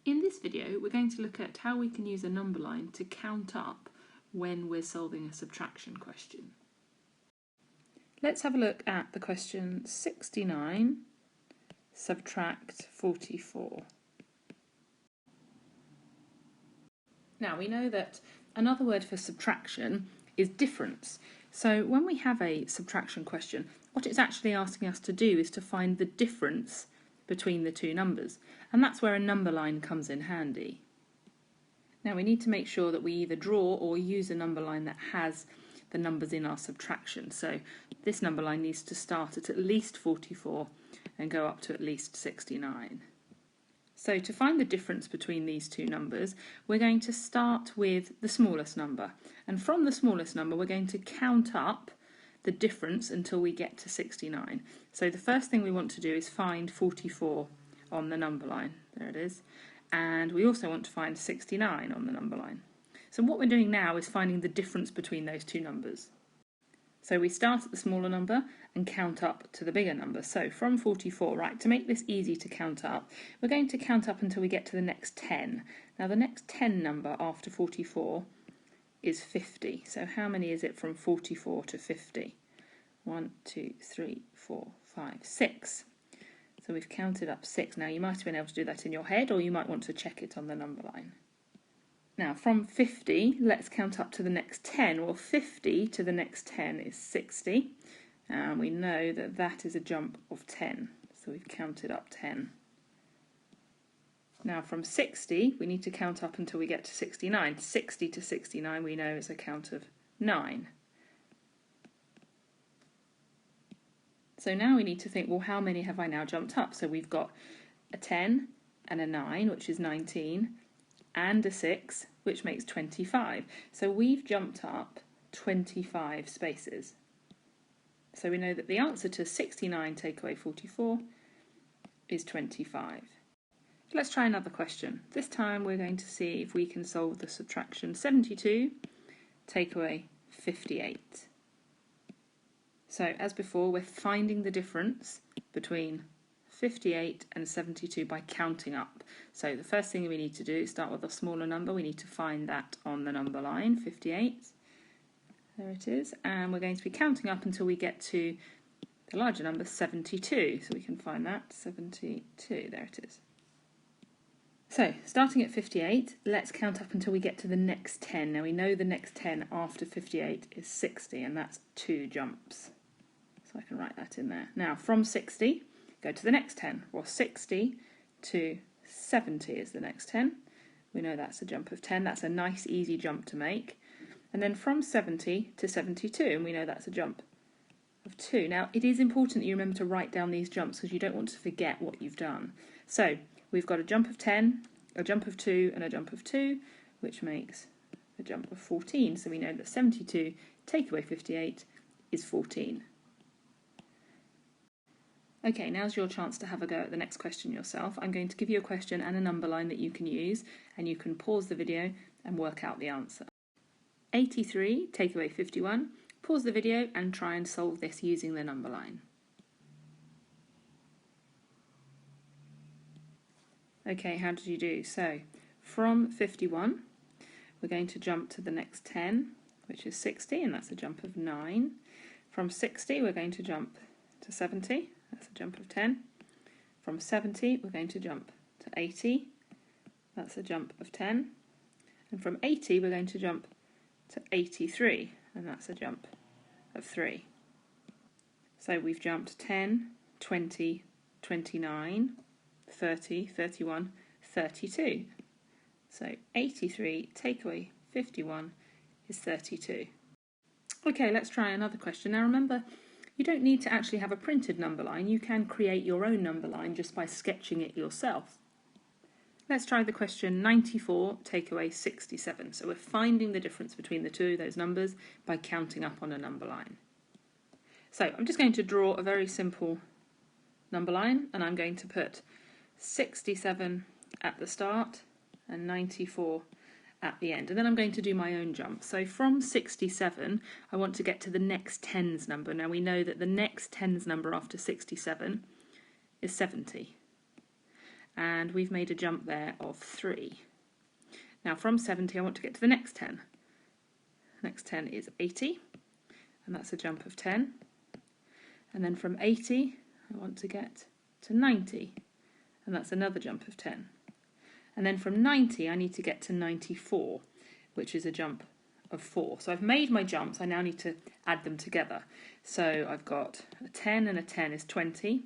In this video, we're going to look at how we can use a number line to count up when we're solving a subtraction question. Let's have a look at the question 69, subtract 44. Now we know that another word for subtraction is difference. So when we have a subtraction question, what it's actually asking us to do is to find the difference between the two numbers, and that's where a number line comes in handy. Now we need to make sure that we either draw or use a number line that has the numbers in our subtraction. So this number line needs to start at least 44 and go up to at least 69. So to find the difference between these two numbers, we're going to start with the smallest number, and from the smallest number we're going to count up the difference until we get to 69. So the first thing we want to do is find 44 on the number line. There it is. And we also want to find 69 on the number line. So what we're doing now is finding the difference between those two numbers. So we start at the smaller number and count up to the bigger number. So from 44, right, to make this easy to count up, we're going to count up until we get to the next 10. Now the next 10 number after 44 is 50. So how many is it from 44 to 50? 1, 2, 3, 4, 5, 6. So we've counted up 6. Now you might have been able to do that in your head, or you might want to check it on the number line. Now from 50, let's count up to the next 10. Well, 50 to the next 10 is 60. And we know that that is a jump of 10. So we've counted up 10. Now from 60, we need to count up until we get to 69. 60 to 69 we know is a count of 9. So now we need to think, well, how many have I now jumped up? So we've got a 10 and a 9, which is 19, and a 6, which makes 25. So we've jumped up 25 spaces. So we know that the answer to 69 take away 44 is 25. Let's try another question. This time we're going to see if we can solve the subtraction 72, take away 58. So as before, we're finding the difference between 58 and 72 by counting up. So the first thing we need to do is start with a smaller number. We need to find that on the number line, 58. There it is. And we're going to be counting up until we get to the larger number, 72. So we can find that, 72. There it is. So, starting at 58, let's count up until we get to the next 10. Now we know the next 10 after 58 is 60, and that's 2 jumps. So I can write that in there. Now from 60, go to the next 10. Well, 60 to 70 is the next 10. We know that's a jump of 10. That's a nice, easy jump to make. And then from 70 to 72, and we know that's a jump of 2. Now, it is important that you remember to write down these jumps because you don't want to forget what you've done. So, we've got a jump of 10, a jump of 2, and a jump of 2, which makes a jump of 14. So we know that 72 take away 58 is 14. Okay, now's your chance to have a go at the next question yourself. I'm going to give you a question and a number line that you can use, and you can pause the video and work out the answer. 83 take away 51. Pause the video and try and solve this using the number line. Okay, how did you do? So, from 51, we're going to jump to the next 10, which is 60, and that's a jump of 9. From 60, we're going to jump to 70, that's a jump of 10. From 70, we're going to jump to 80, that's a jump of 10. And from 80, we're going to jump to 83, and that's a jump of 3. So we've jumped 10, 20, 29, 30, 31, 32. So 83 take away 51 is 32. Okay, let's try another question. Now remember, you don't need to actually have a printed number line. You can create your own number line just by sketching it yourself. Let's try the question 94 take away 67. So we're finding the difference between the two of those numbers by counting up on a number line. So I'm just going to draw a very simple number line, and I'm going to put 67 at the start and 94 at the end, and then I'm going to do my own jump. So from 67 I want to get to the next tens number. Now we know that the next tens number after 67 is 70, and we've made a jump there of 3. Now from 70 I want to get to the next 10. The next 10 is 80, and that's a jump of 10. And then from 80 I want to get to 90, and that's another jump of 10. And then from 90 I need to get to 94, which is a jump of 4. So I've made my jumps, I now need to add them together. So I've got a 10 and a 10 is 20,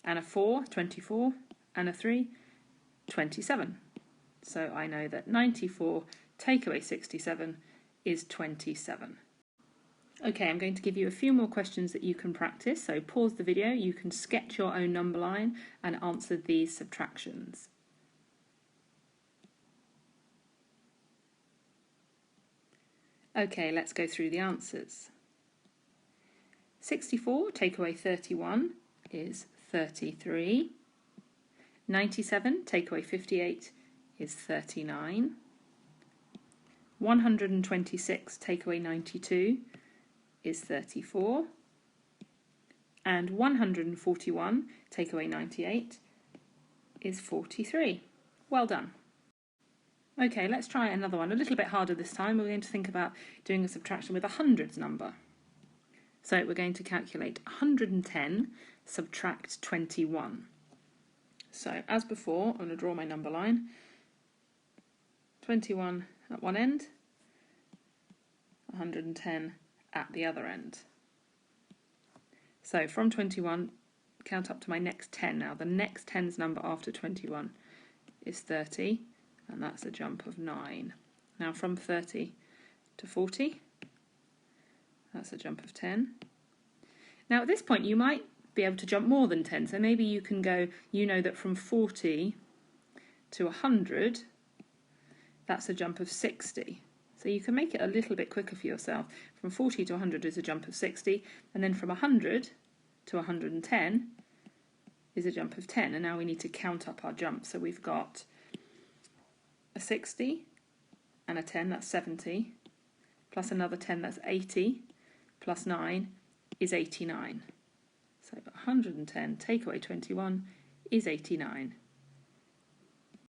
and a 4, 24, and a 3, 27. So I know that 94 take away 67 is 27. Okay, I'm going to give you a few more questions that you can practice, so pause the video, you can sketch your own number line and answer these subtractions. Okay, let's go through the answers. 64 take away 31 is 33. 97 take away 58 is 39. 126 take away 92 is 34. And 141 take away 98 is 43. Well done. Okay, let's try another one, a little bit harder this time. We're going to think about doing a subtraction with a hundreds number. So we're going to calculate 110 subtract 21. So as before, I'm going to draw my number line. 21 at one end, 110 at the other end. So from 21, count up to my next 10 now. The next 10's number after 21 is 30. And that's a jump of 9. Now from 30 to 40, that's a jump of 10. Now at this point you might be able to jump more than 10, so maybe you can go, you know that from 40 to 100, that's a jump of 60. So you can make it a little bit quicker for yourself. From 40 to 100 is a jump of 60, and then from 100 to 110 is a jump of 10, and now we need to count up our jumps. So we've got a 60 and a 10, that's 70, plus another 10, that's 80, plus 9 is 89. So 110 take away 21 is 89.